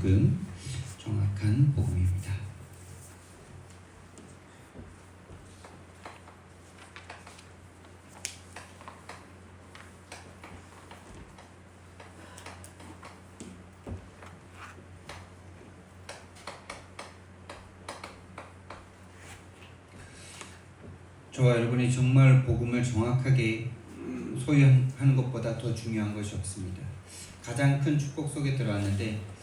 복음, 정확한 복음입니다. 저와 여러분이 정말 복음을 정확하게 소유하는 것보다 더 중요한 것이 없습니다. 가장 큰 축복 속에 들어왔는데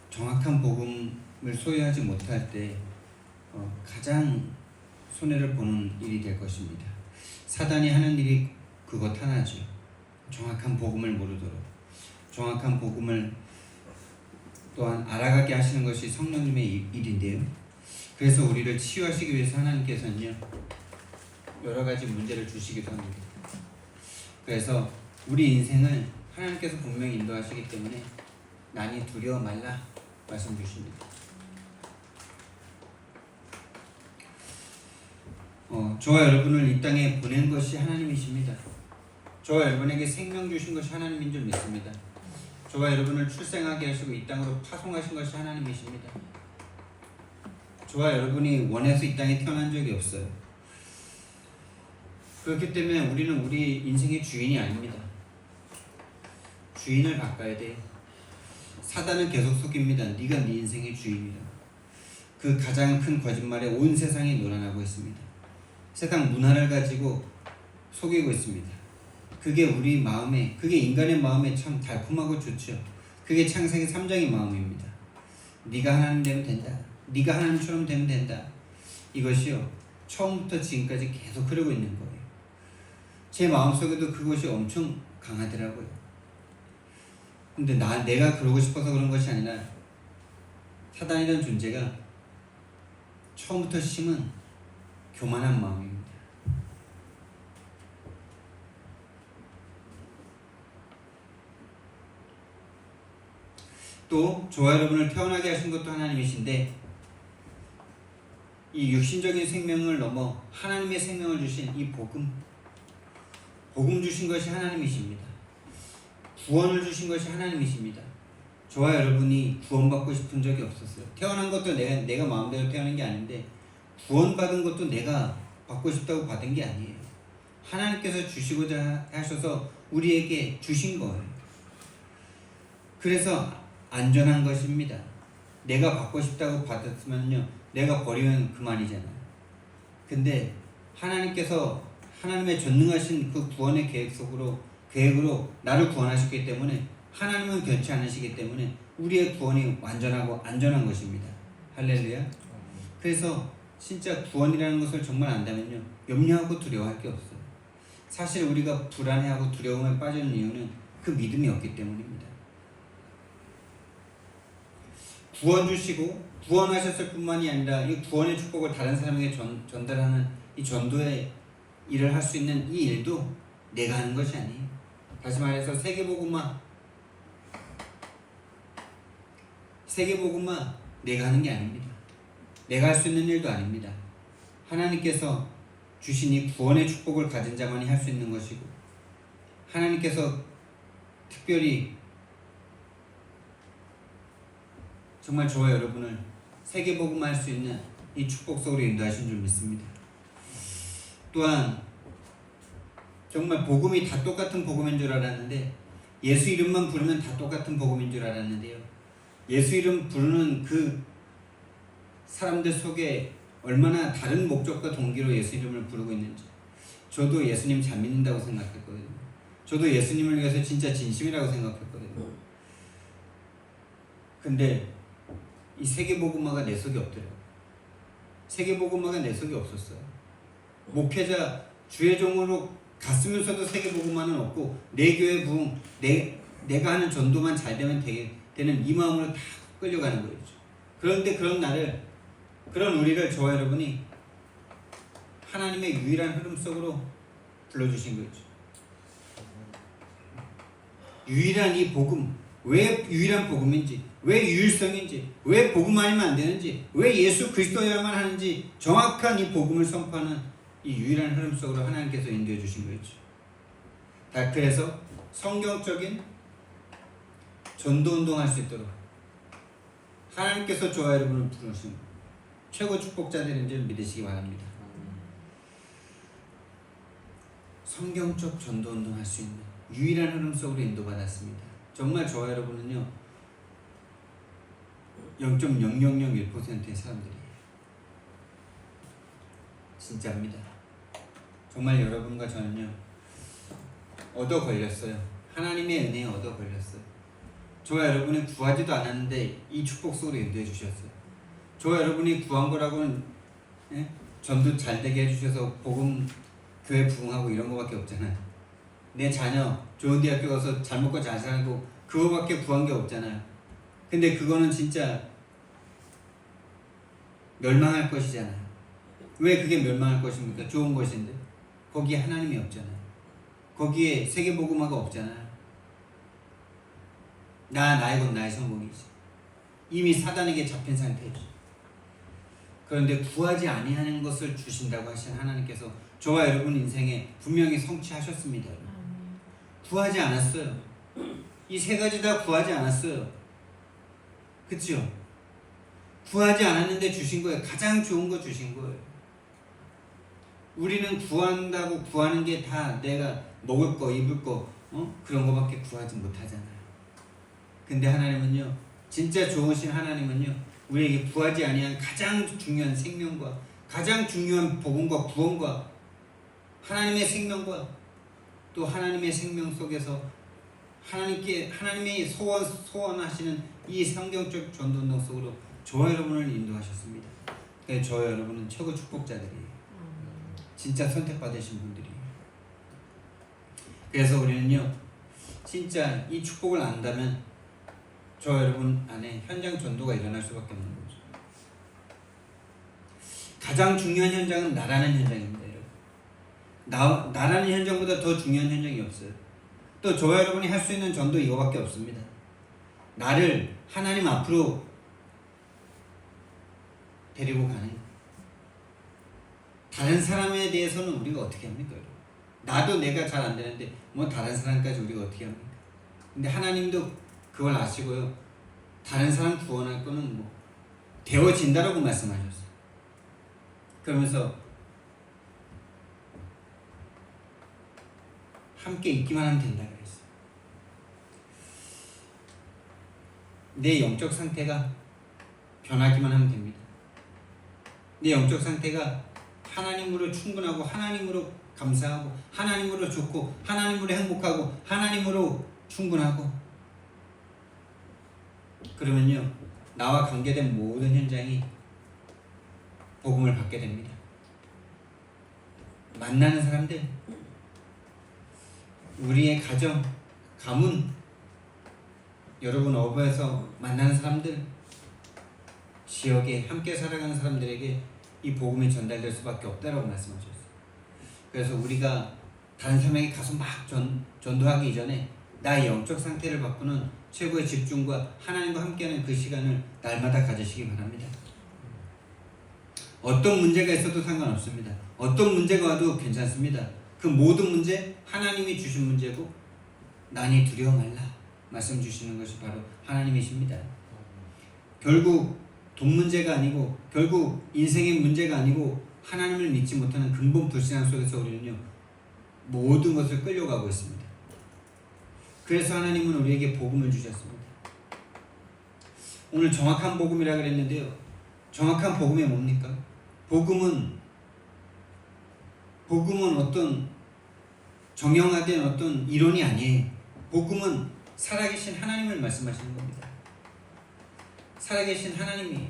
정확한 복음을 소유하지 못할 때 가장 손해를 보는 일이 될 것입니다. 사단이 하는 일이 그것 하나죠. 정확한 복음을 모르도록, 정확한 복음을 또한 알아가게 하시는 것이 성령님의 일인데요. 그래서 우리를 치유하시기 위해서 하나님께서는요, 여러 가지 문제를 주시기도 합니다. 그래서 우리 인생을 하나님께서 분명히 인도하시기 때문에 난이 두려워 말라 말씀 주십니다. 저와 여러분을 이 땅에 보낸 것이 하나님이십니다. 저와 여러분에게 생명 주신 것이 하나님인 줄 믿습니다. 저와 여러분을 출생하게 하시고 이 땅으로 파송하신 것이 하나님이십니다. 저와 여러분이 원해서 이 땅에 태어난 적이 없어요. 그렇기 때문에 우리는 우리 인생의 주인이 아닙니다. 주인을 바꿔야 돼요. 사단은 계속 속입니다. 네가 네 인생의 주인이다. 그 가장 큰 거짓말에 온 세상이 놀아나고 있습니다. 세상 문화를 가지고 속이고 있습니다. 그게 우리 마음에, 그게 인간의 마음에 참 달콤하고 좋죠. 그게 창세기 3장의 마음입니다. 네가 하나님 되면 된다. 네가 하나님처럼 되면 된다. 이것이요, 처음부터 지금까지 계속 흐르고 있는 거예요. 제 마음속에도 그것이 엄청 강하더라고요. 근데 내가 그러고 싶어서 그런 것이 아니라 사단이라는 존재가 처음부터 심은 교만한 마음입니다. 또 저와 여러분을 태어나게 하신 것도 하나님이신데, 이 육신적인 생명을 넘어 하나님의 생명을 주신 이 복음 주신 것이 하나님이십니다. 구원을 주신 것이 하나님이십니다. 저와 여러분이 구원받고 싶은 적이 없었어요. 태어난 것도 내가 마음대로 태어난 게 아닌데, 구원받은 것도 내가 받고 싶다고 받은 게 아니에요. 하나님께서 주시고자 하셔서 우리에게 주신 거예요. 그래서 안전한 것입니다. 내가 받고 싶다고 받았으면요, 내가 버리면 그만이잖아요. 근데 하나님께서 하나님의 전능하신 그 구원의 계획으로 나를 구원하셨기 때문에, 하나님은 변치 않으시기 때문에 우리의 구원이 완전하고 안전한 것입니다. 할렐루야. 그래서 진짜 구원이라는 것을 정말 안다면요, 염려하고 두려워할 게 없어요. 사실 우리가 불안해하고 두려움에 빠지는 이유는 그 믿음이 없기 때문입니다. 구원 주시고 구원하셨을 뿐만이 아니라 이 구원의 축복을 다른 사람에게 전달하는 이 전도의 일을 할 수 있는 이 일도 내가 하는 것이 아니에요. 다시 말해서 세계복음화 내가 하는 게 아닙니다. 내가 할 수 있는 일도 아닙니다. 하나님께서 주신 이 구원의 축복을 가진 자만이 할 수 있는 것이고, 하나님께서 특별히 정말 저와 여러분을 세계복음화할 수 있는 이 축복 속으로 인도하신 줄 믿습니다. 또한 정말 복음이 다 똑같은 복음인 줄 알았는데, 예수 이름만 부르면 다 똑같은 복음인 줄 알았는데요, 예수 이름 부르는 그 사람들 속에 얼마나 다른 목적과 동기로 예수 이름을 부르고 있는지, 저도 예수님 잘 믿는다고 생각했거든요. 저도 예수님을 위해서 진짜 진심이라고 생각했거든요. 근데 이 세계복음화가 내 속에 없더라고요. 세계복음화가 내 속에 없었어요. 목회자, 주의 종으로 갔으면서도 세계복음화는 없고, 내 교회 부흥, 내가 하는 전도만 잘 되면 되는 이 마음으로 다 끌려가는 거죠. 그런데 그런 우리를 저와 여러분이 하나님의 유일한 흐름 속으로 불러주신 거죠. 유일한 이 복음, 왜 유일한 복음인지, 왜 유일성인지, 왜 복음 아니면 안 되는지, 왜 예수 그리스도여야만 하는지 정확한 이 복음을 선포하는 이 유일한 흐름 속으로 하나님께서 인도해 주신 거죠. 그래서 성경적인 전도 운동할 수 있도록, 하나님께서 저와 여러분을 부르신 최고 축복자들인 줄 믿으시기 바랍니다. 성경적 전도운동 할 수 있는 유일한 흐름 속으로 인도받았습니다. 정말 저와 여러분은요 0.0001%의 사람들이에요. 진짜입니다. 정말 여러분과 저는요 얻어 걸렸어요. 하나님의 은혜에 얻어 걸렸어요. 저와 여러분이 구하지도 않았는데 이 축복 속으로 인도해 주셨어요. 저와 여러분이 구한 거라고는 전도 잘 되게 해주셔서 복음 교회 부흥하고 이런 거밖에 없잖아요. 내 자녀 좋은 대학교 가서 잘 먹고 잘 살고 그거밖에 구한 게 없잖아요. 근데 그거는 진짜 멸망할 것이잖아요. 왜 그게 멸망할 것입니까? 좋은 것인데 거기에 하나님이 없잖아요. 거기에 세계복음화가 없잖아요. 나의 것 나의 성공이지. 이미 사단에게 잡힌 상태이지. 그런데 구하지 아니하는 것을 주신다고 하신 하나님께서 저와 여러분 인생에 분명히 성취하셨습니다. 구하지 않았어요. 이 세 가지 다 구하지 않았어요. 그치요? 구하지 않았는데 주신 거예요. 가장 좋은 거 주신 거예요. 우리는 구한다고 구하는 게 다 내가 먹을 거, 입을 거, 그런 거밖에 구하지 못하잖아요. 근데 하나님은요, 진짜 좋으신 하나님은요, 우리에게 구하지 아니한 가장 중요한 생명과 가장 중요한 복음과 구원과 하나님의 생명과 또 하나님의 생명 속에서 하나님의 소원하시는 이 성경적 전도운동 속으로 저와 여러분을 인도하셨습니다. 그래서 저와 여러분은 최고 축복자들이에요. 진짜 선택받으신 분들이에요. 그래서 우리는요, 진짜 이 축복을 안다면 저와 여러분 안에 현장 전도가 일어날 수밖에 없는 거죠. 가장 중요한 현장은 나라는 현장입니다. 여러분. 나라는 현장보다 더 중요한 현장이 없어요. 또 저와 여러분이 할 수 있는 전도 이거밖에 없습니다. 나를 하나님 앞으로 데리고 가는 다른 사람에 대해서는 우리가 어떻게 합니까? 여러분? 나도 내가 잘 안 되는데 뭐 다른 사람까지 우리가 어떻게 합니까? 근데 하나님도 그걸 아시고요. 다른 사람 구원할 거는 뭐 되어진다라고 말씀하셨어요. 그러면서 함께 있기만 하면 된다 그랬어요. 내 영적 상태가 변하기만 하면 됩니다. 내 영적 상태가 하나님으로 충분하고 하나님으로 감사하고 하나님으로 좋고 하나님으로 행복하고 하나님으로 충분하고 그러면요 나와 관계된 모든 현장이 복음을 받게 됩니다. 만나는 사람들, 우리의 가정, 가문, 여러분 어부에서 만나는 사람들, 지역에 함께 살아가는 사람들에게 이 복음이 전달될 수밖에 없다라고 말씀하셨어요. 그래서 우리가 다른 사람에게 가서 막 전도하기 이전에 나의 영적 상태를 바꾸는 최고의 집중과 하나님과 함께하는 그 시간을 날마다 가지시기 바랍니다. 어떤 문제가 있어도 상관없습니다. 어떤 문제가 와도 괜찮습니다. 그 모든 문제 하나님이 주신 문제고 난이 두려워 말라 말씀 주시는 것이 바로 하나님이십니다. 결국 돈 문제가 아니고 결국 인생의 문제가 아니고 하나님을 믿지 못하는 근본 불신앙 속에서 우리는요 모든 것을 끌려가고 있습니다. 그래서 하나님은 우리에게 복음을 주셨습니다. 오늘 정확한 복음이라 그랬는데요. 정확한 복음이 뭡니까? 복음은 어떤 정형화된 어떤 이론이 아니에요. 복음은 살아계신 하나님을 말씀하시는 겁니다. 살아계신 하나님이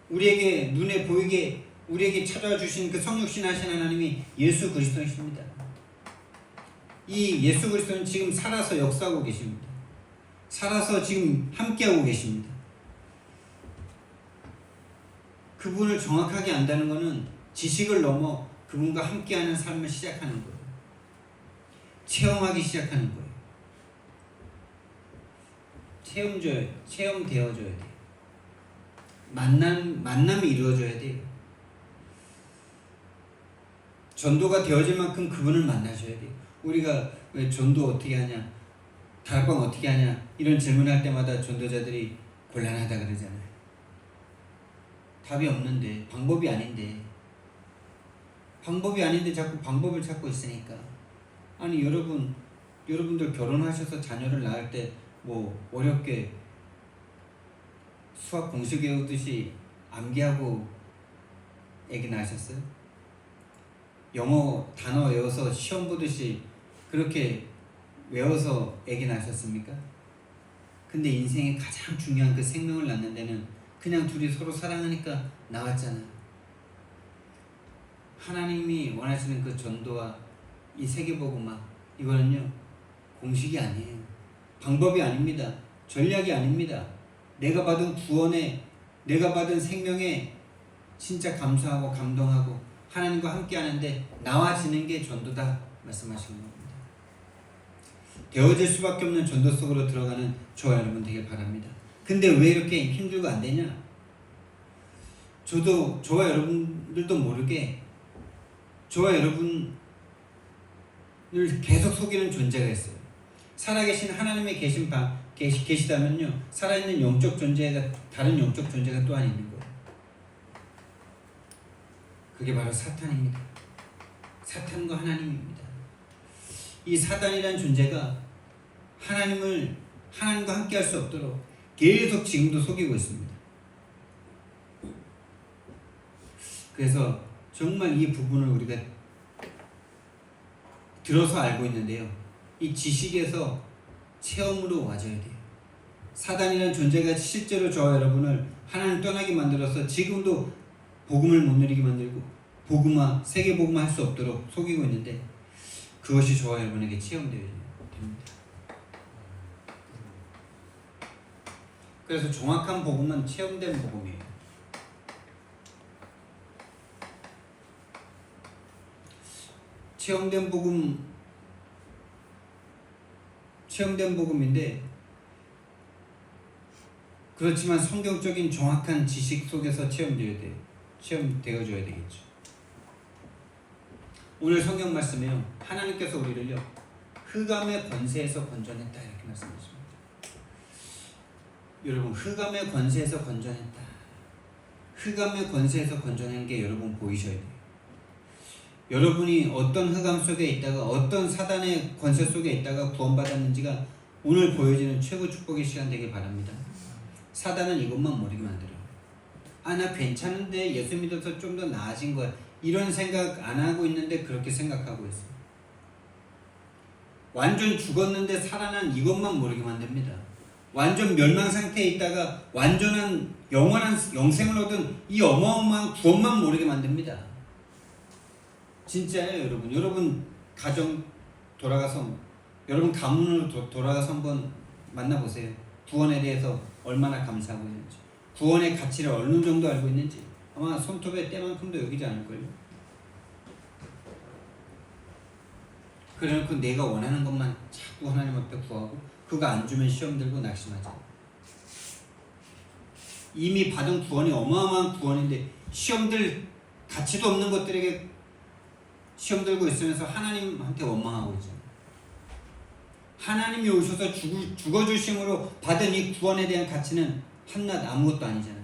우리에게 눈에 보이게 우리에게 찾아와 주신 그 성육신 하신 하나님이 예수 그리스도이십니다. 이 예수 그리스도는 지금 살아서 역사하고 계십니다. 살아서 지금 함께하고 계십니다. 그분을 정확하게 안다는 것은 지식을 넘어 그분과 함께하는 삶을 시작하는 거예요. 체험하기 시작하는 거예요. 체험되어져야 돼요. 만남이 이루어져야 돼요. 전도가 되어질 만큼 그분을 만나셔야 돼요. 우리가 왜 전도 어떻게 하냐, 다락방 어떻게 하냐 이런 질문할 때마다 전도자들이 곤란하다 그러잖아요. 답이 없는데, 방법이 아닌데 자꾸 방법을 찾고 있으니까. 아니 여러분들 결혼하셔서 자녀를 낳을 때 뭐 어렵게 수학 공식 외우듯이 암기하고 애기 낳으셨어요? 영어 단어 외워서 시험 보듯이 그렇게 외워서 애기 낳으셨습니까? 근데 인생의 가장 중요한 그 생명을 낳는 데는 그냥 둘이 서로 사랑하니까 나왔잖아요. 하나님이 원하시는 그 전도와 이 세계복음화, 이거는요 공식이 아니에요. 방법이 아닙니다. 전략이 아닙니다. 내가 받은 구원에, 내가 받은 생명에 진짜 감사하고 감동하고 하나님과 함께 하는데 나와지는 게 전도다 말씀하시는 겁니다. 되어질 수밖에 없는 전도 속으로 들어가는 저와 여러분 되길 바랍니다. 근데 왜 이렇게 힘들고 안 되냐? 저와 여러분들도 모르게 저와 여러분을 계속 속이는 존재가 있어요. 살아계신 하나님의 계시다면요, 살아있는 영적 존재가, 다른 영적 존재가 또한 있는 거예요. 그게 바로 사탄입니다. 사탄과 하나님입니다. 이 사단이라는 존재가 하나님과 함께 할 수 없도록 계속 지금도 속이고 있습니다. 그래서 정말 이 부분을 우리가 들어서 알고 있는데요, 이 지식에서 체험으로 와줘야 돼요. 사단이라는 존재가 실제로 저와 여러분을 하나님 떠나게 만들어서 지금도 복음을 못 누리게 만들고 복음화, 세계 복음화 할 수 없도록 속이고 있는데, 그것이 저와 여러분에게 체험되어야 됩니다. 그래서 정확한 복음은 체험된 복음이에요. 체험된 복음인데, 그렇지만 성경적인 정확한 지식 속에서 체험되어줘야 되겠죠. 오늘 성경 말씀에요, 하나님께서 우리를요 흑암의 권세에서 건져냈다 이렇게 말씀하십니다. 여러분, 흑암의 권세에서 건져냈다. 흑암의 권세에서 건져낸 게 여러분 보이셔야 돼요. 여러분이 어떤 흑암 속에 있다가 어떤 사단의 권세 속에 있다가 구원받았는지가 오늘 보여지는 최고 축복의 시간 되길 바랍니다. 사단은 이것만 모르게 만들어요. 나 괜찮은데 예수 믿어서 좀 더 나아진 거야, 이런 생각 안 하고 있는데 그렇게 생각하고 있어요. 완전 죽었는데 살아난 이것만 모르게 만듭니다. 완전 멸망 상태에 있다가 완전한 영원한 영생을 얻은 이 어마어마한 구원만 모르게 만듭니다. 진짜예요, 여러분. 여러분 가정 돌아가서, 여러분 가문으로 돌아가서 한번 만나보세요. 구원에 대해서 얼마나 감사하고 있는지, 구원의 가치를 어느 정도 알고 있는지 아마 손톱의 때만큼도 여기지 않을걸요. 그래놓고 내가 원하는 것만 자꾸 하나님 앞에 구하고 그거 안 주면 시험 들고 낙심하죠. 이미 받은 구원이 어마어마한 구원인데 시험 들 가치도 없는 것들에게 시험 들고 있으면서 하나님한테 원망하고 있죠. 하나님이 오셔서 죽어주심으로 받은 이 구원에 대한 가치는 한낱 아무것도 아니잖아요.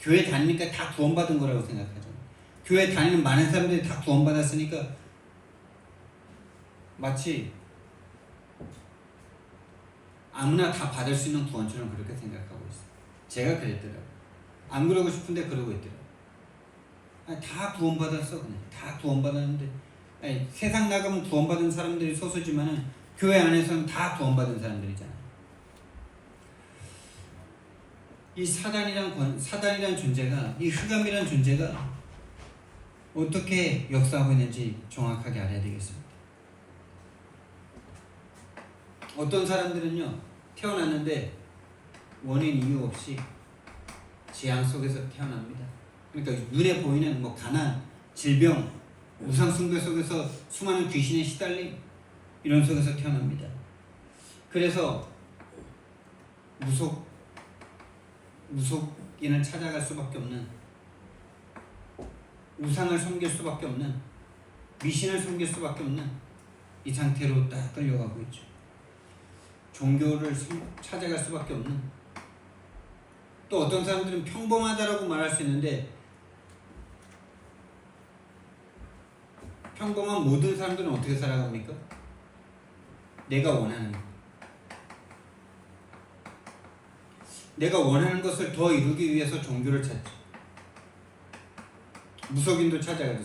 교회 다니니까 다 구원받은 거라고 생각하죠. 교회 다니는 많은 사람들이 다 구원받았으니까 마치 아무나 다 받을 수 있는 구원처럼 그렇게 생각하고 있어요. 제가 그랬더라고요. 안 그러고 싶은데 그러고 있더라고요. 다 구원받았어. 그냥 다 구원받았는데, 세상 나가면 구원받은 사람들이 소수지만은 교회 안에서는 다 구원받은 사람들이잖아요. 이 사단이란 존재가, 이 흑암이란 존재가 어떻게 역사하고 있는지 정확하게 알아야 되겠습니다. 어떤 사람들은요, 태어났는데 원인 이유 없이 재앙 속에서 태어납니다. 그러니까 눈에 보이는 가난, 질병, 우상 숭배 속에서 수많은 귀신에 시달림, 이런 속에서 태어납니다. 그래서 무속인을 찾아갈 수밖에 없는, 우상을 섬길 수밖에 없는, 미신을 섬길 수밖에 없는 이 상태로 딱 끌려가고 있죠. 종교를 찾아갈 수밖에 없는, 또 어떤 사람들은 평범하다라고 말할 수 있는데 평범한 모든 사람들은 어떻게 살아갑니까? 내가 원하는 것, 내가 원하는 것을 더 이루기 위해서 종교를 찾죠. 무속인도 찾아가죠.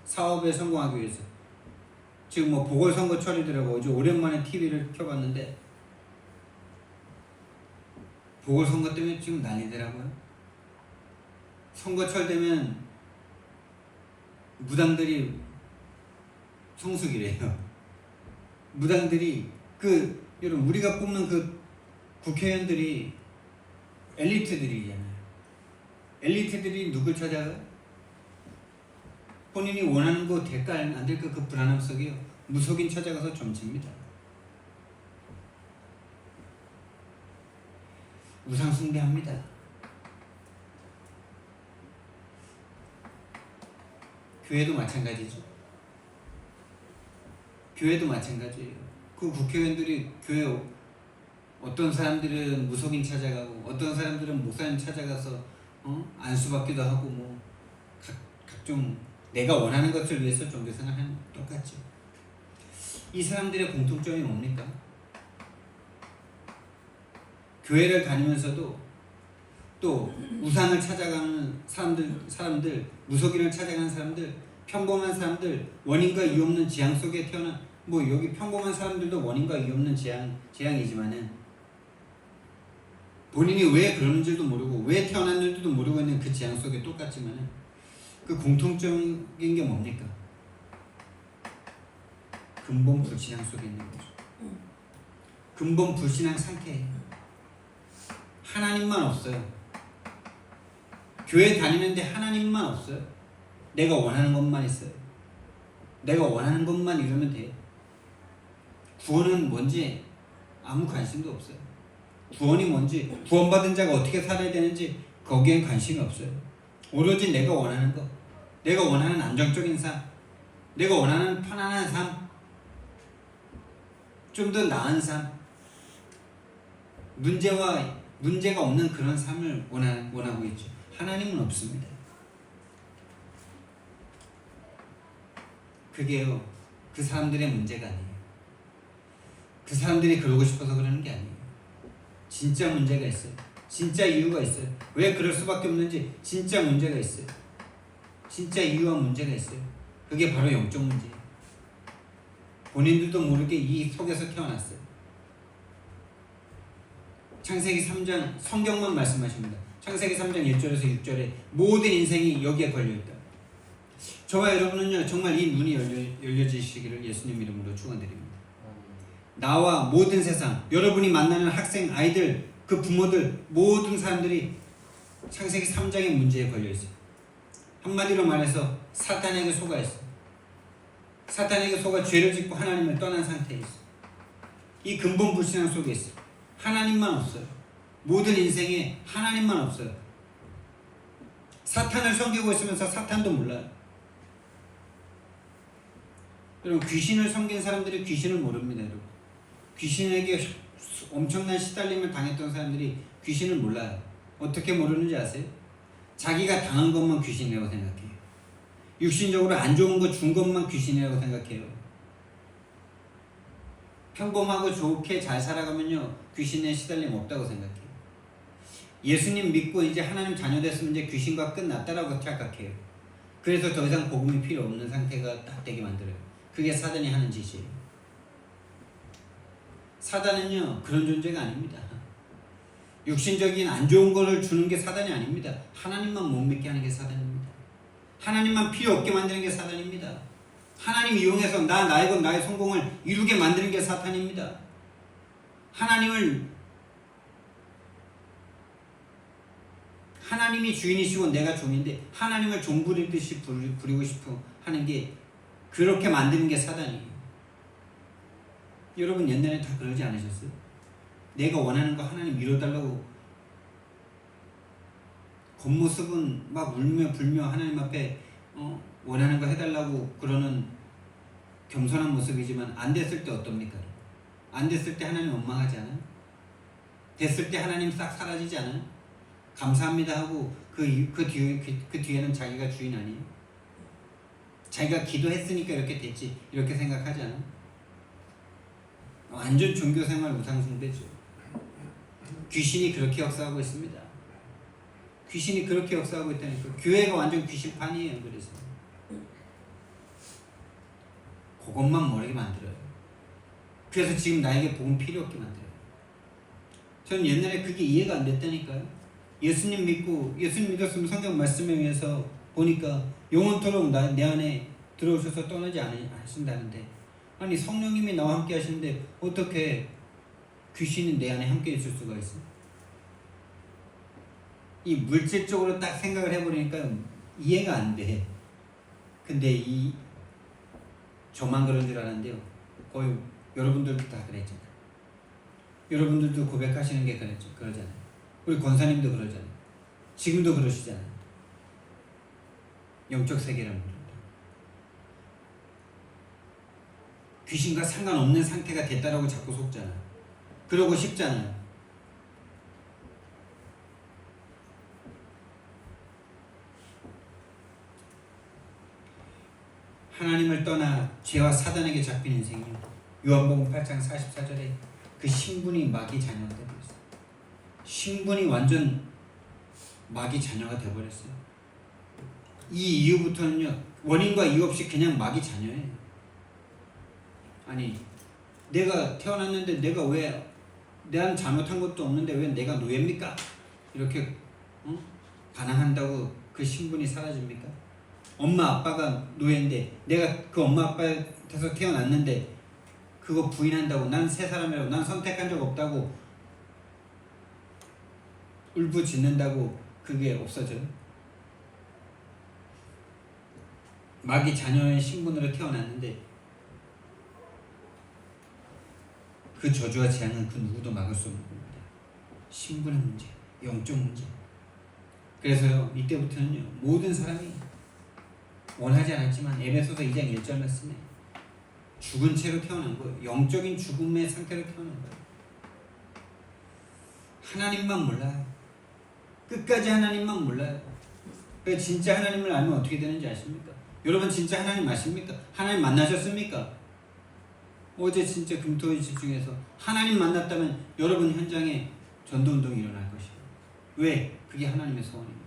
사업에 성공하기 위해서. 지금 뭐 보궐선거철이더라고. 어제 오랜만에 TV를 켜봤는데 보궐선거 때문에 지금 난리더라고요. 선거철 되면 무당들이 성수기래요. 무당들이 여러분 우리가 뽑는 국회의원들이 엘리트들이잖아요. 엘리트들이 누굴 찾아가요? 본인이 원하는 거 될까 안 될까 그 불안함 속에요. 무속인 찾아가서 점집니다. 우상 숭배합니다. 교회도 마찬가지죠. 교회도 마찬가지예요. 그 국회의원들이 교회 어떤 사람들은 무속인 찾아가고 어떤 사람들은 목사님 찾아가서 안수받기도 하고 뭐 각종 내가 원하는 것을 위해서 종교 생활하는 똑같죠. 이 사람들의 공통점이 뭡니까? 교회를 다니면서도 또 우상을 찾아가는 사람들, 무속인을 찾아가는 사람들, 평범한 사람들, 원인과 이유 없는 지향 속에 태어난, 뭐 여기 평범한 사람들도 원인과 이유 없는 지향이지만은 본인이 왜 그러는지도 모르고 왜 태어났는지도 모르고 있는 그 지향 속에 똑같지만은 그 공통적인 게 뭡니까? 근본 불신앙 속에 있는 거죠. 근본 불신앙 상태예요. 하나님만 없어요. 교회 다니는데 하나님만 없어요. 내가 원하는 것만 있어요. 내가 원하는 것만 이루면 돼요. 구원은 뭔지 아무 관심도 없어요. 구원이 뭔지, 구원받은 자가 어떻게 살아야 되는지 거기엔 관심이 없어요. 오로지 내가 원하는 것, 내가 원하는 안정적인 삶, 내가 원하는 편안한 삶, 좀 더 나은 삶, 문제가 없는 그런 삶을 원하고 있죠. 하나님은 없습니다. 그게요, 그 사람들의 문제가 아니에요. 그 사람들이 그러고 싶어서 그러는 게 아니에요. 진짜 문제가 있어요. 진짜 이유가 있어요. 왜 그럴 수밖에 없는지 진짜 문제가 있어요. 진짜 이유와 문제가 있어요. 그게 바로 영적 문제예요. 본인들도 모르게 이 속에서 태어났어요. 창세기 3장 성경만 말씀하십니다. 창세기 3장 1절에서 6절에 모든 인생이 여기에 걸려있다. 저와 여러분은요 정말 이 눈이 열려지시기를 예수님 이름으로 축원드립니다. 나와 모든 세상, 여러분이 만나는 학생, 아이들, 그 부모들, 모든 사람들이 창세기 3장의 문제에 걸려있어요. 한마디로 말해서 사탄에게 속아 있어요. 사탄에게 속아 죄를 짓고 하나님을 떠난 상태에 있어요. 이 근본 불신앙 속에 있어요. 하나님만 없어요. 모든 인생에 하나님만 없어요. 사탄을 섬기고 있으면서 사탄도 몰라요. 여러분 귀신을 섬긴 사람들이 귀신을 모릅니다. 여러분 귀신에게 엄청난 시달림을 당했던 사람들이 귀신을 몰라요. 어떻게 모르는지 아세요? 자기가 당한 것만 귀신이라고 생각해요. 육신적으로 안 좋은 거 준 것만 귀신이라고 생각해요. 평범하고 좋게 잘 살아가면요 귀신의 시달림 없다고 생각해요. 예수님 믿고 이제 하나님 자녀 됐으면 이제 귀신과 끝났다라고 착각해요. 그래서 더 이상 복음이 필요 없는 상태가 딱 되게 만들어요. 그게 사단이 하는 짓이에요. 사단은요 그런 존재가 아닙니다. 육신적인 안 좋은 거를 주는 게 사단이 아닙니다. 하나님만 못 믿게 하는 게 사단입니다. 하나님만 필요 없게 만드는 게 사단입니다. 하나님 이용해서 나의 것, 나의 성공을 이루게 만드는 게 사탄입니다. 하나님이 주인이시고 내가 종인데 하나님을 종 부리듯이 부리고 싶어 하는 게 그렇게 만드는 게 사단이에요. 여러분 옛날에 다 그러지 않으셨어요? 내가 원하는 거 하나님 이뤄달라고 겉모습은 막 울며 불며 하나님 앞에 원하는 거 해달라고 그러는 겸손한 모습이지만 안 됐을 때 어떻습니까? 안 됐을 때 하나님 원망하지 않아요? 됐을 때 하나님 싹 사라지지 않아요? 감사합니다 하고 그 뒤에는 자기가 주인 아니에요? 자기가 기도했으니까 이렇게 됐지 이렇게 생각하지 않아요? 완전 종교생활 우상숭배죠. 귀신이 그렇게 역사하고 있습니다. 귀신이 그렇게 역사하고 있다니까. 교회가 완전 귀신판이에요. 그래서 그것만 모르게 만들어요. 그래서 지금 나에게 복음 필요 없게 만들어요. 저는 옛날에 그게 이해가 안 됐다니까요. 예수님 믿었으면 성경 말씀에 의해서 보니까 영원토록 내 안에 들어오셔서 떠나지 않으신다는데, 아니 성령님이 나와 함께 하시는데 어떻게 귀신이 내 안에 함께 있을 수가 있어? 이 물질적으로 딱 생각을 해버리니까 이해가 안 돼. 근데 저만 그런 줄 알았는데요. 거의 여러분들도 다 그랬잖아요. 여러분들도 고백하시는 게 그러잖아요. 우리 권사님도 그러잖아요. 지금도 그러시잖아요. 영적 세계라는 겁니다. 귀신과 상관없는 상태가 됐다라고 자꾸 속잖아요. 그러고 싶잖아요. 하나님을 떠나 죄와 사단에게 잡힌 인생이요. 요한복음 8장 44절에 그 신분이 마귀 자녀가 되어버렸어요. 신분이 완전 마귀 자녀가 되어버렸어요. 이 이후부터는요, 원인과 이유 없이 그냥 마귀 자녀예요. 아니, 내가 태어났는데 내가 왜 내가 잘못한 것도 없는데 왜 내가 노예입니까? 이렇게 반항한다고 그 신분이 사라집니까? 엄마 아빠가 노예인데 내가 그 엄마 아빠한테서 태어났는데 그거 부인한다고 난 새 사람이라고 난 선택한 적 없다고 울부짖는다고 그게 없어져요? 마귀 자녀의 신분으로 태어났는데 그 저주와 재앙은 그 누구도 막을 수 없는 겁니다. 신분의 문제, 영적 문제. 그래서요, 이때부터는요, 모든 사람이 원하지 않았지만 에베소서 2장 1절 말씀에 죽은 채로 태어난 거예요. 영적인 죽음의 상태로 태어난 거예요. 하나님만 몰라요. 끝까지 하나님만 몰라요. 그래서 진짜 하나님을 알면 어떻게 되는지 아십니까? 여러분 진짜 하나님 아십니까? 하나님 만나셨습니까? 어제 진짜 금토일 집중해서 하나님 만났다면 여러분 현장에 전도운동이 일어날 것이에요. 왜? 그게 하나님의 소원입니다.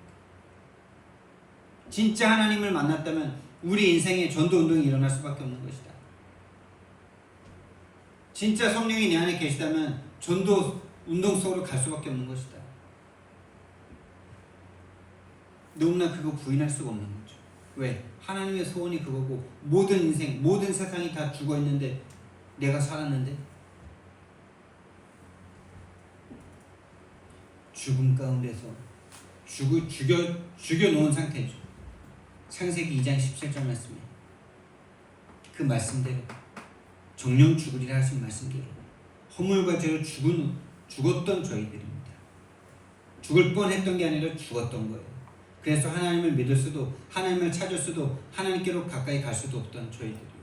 진짜 하나님을 만났다면 우리 인생에 전도운동이 일어날 수밖에 없는 것이다. 진짜 성령이 내 안에 계시다면 전도운동 속으로 갈 수밖에 없는 것이다. 너무나 그거 부인할 수가 없는 거죠. 왜? 하나님의 소원이 그거고 모든 인생, 모든 세상이 다 죽어있는데 내가 살았는데 죽음 가운데서 죽여놓은 상태죠. 창세기 2장 17절 말씀에 그 말씀대로 정령 죽으리라 하신 말씀대로 허물과 죄로 죽었던 저희들입니다. 죽을 뻔했던 게 아니라 죽었던 거예요. 그래서 하나님을 믿을 수도 하나님을 찾을 수도 하나님께로 가까이 갈 수도 없던 저희들이에요.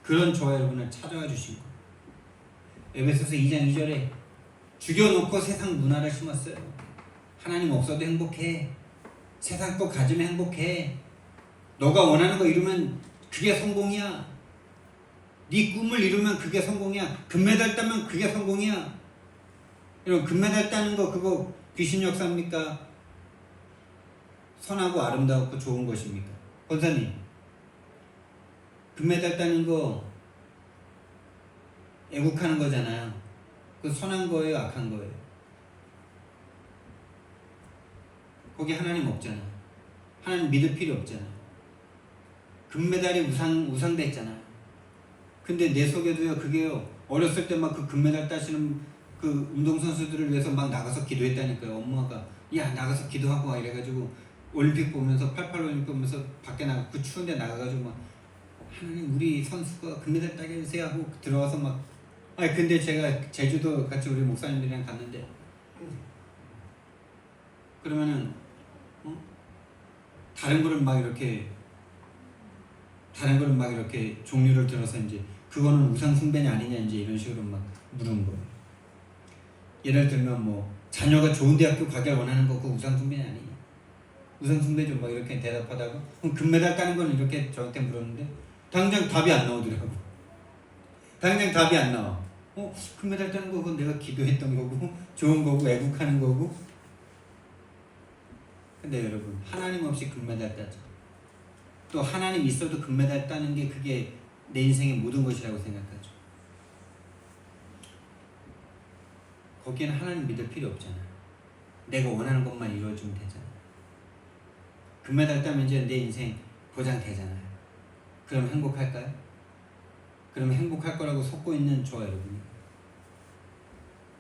그런 저와 여러분을 찾아와 주신 거예요. 에베소서 2장 2절에 죽여놓고 세상 문화를 심었어요. 하나님 없어도 행복해. 세상 거 가지면 행복해. 너가 원하는 거 이루면 그게 성공이야. 네 꿈을 이루면 그게 성공이야. 금메달 따면 그게 성공이야. 여러분 금메달 따는 거 그거 귀신 역사입니까? 선하고 아름답고 좋은 것입니까? 권사님 금메달 따는 거 애국하는 거잖아요. 그 선한 거예요? 악한 거예요? 거기 하나님 없잖아. 하나님 믿을 필요 없잖아. 금메달이 우상됐잖아. 근데 내 속에도요 그게요 어렸을 때 막 그 금메달 따시는 그 운동선수들을 위해서 막 나가서 기도했다니까요. 엄마가 야 나가서 기도하고 와 이래가지고 올림픽 보면서 88 올림픽 보면서 밖에 나가 그 추운데 나가가지고 막 하나님 우리 선수가 금메달 따게 해주세요 하고 들어와서 막 아니 근데 제가 제주도 같이 우리 목사님들이랑 갔는데 그러면은 다른 거를 막 이렇게 종류를 들어서 이제 그거는 우상 숭배냐 아니냐 이제 이런 식으로 막 물은 거예요. 예를 들면 뭐 자녀가 좋은 대학교 가길 원하는 거 그거 우상 숭배냐 아니냐. 우상 숭배죠. 막 이렇게 대답하다가 그럼 금메달 따는 건 이렇게 저한테 물었는데 당장 답이 안 나오더라고. 당장 답이 안 나와. 금메달 따는 거 그건 내가 기도했던 거고 좋은 거고 애국하는 거고. 근데 여러분 하나님 없이 금메달 따죠. 또 하나님 있어도 금메달 따는 게 그게 내 인생의 모든 것이라고 생각하죠. 거기에는 하나님 믿을 필요 없잖아. 내가 원하는 것만 이루어지면 되잖아. 금메달 따면 이제 내 인생 보장되잖아요. 그럼 행복할까요? 그럼 행복할 거라고 속고 있는 저와 여러분이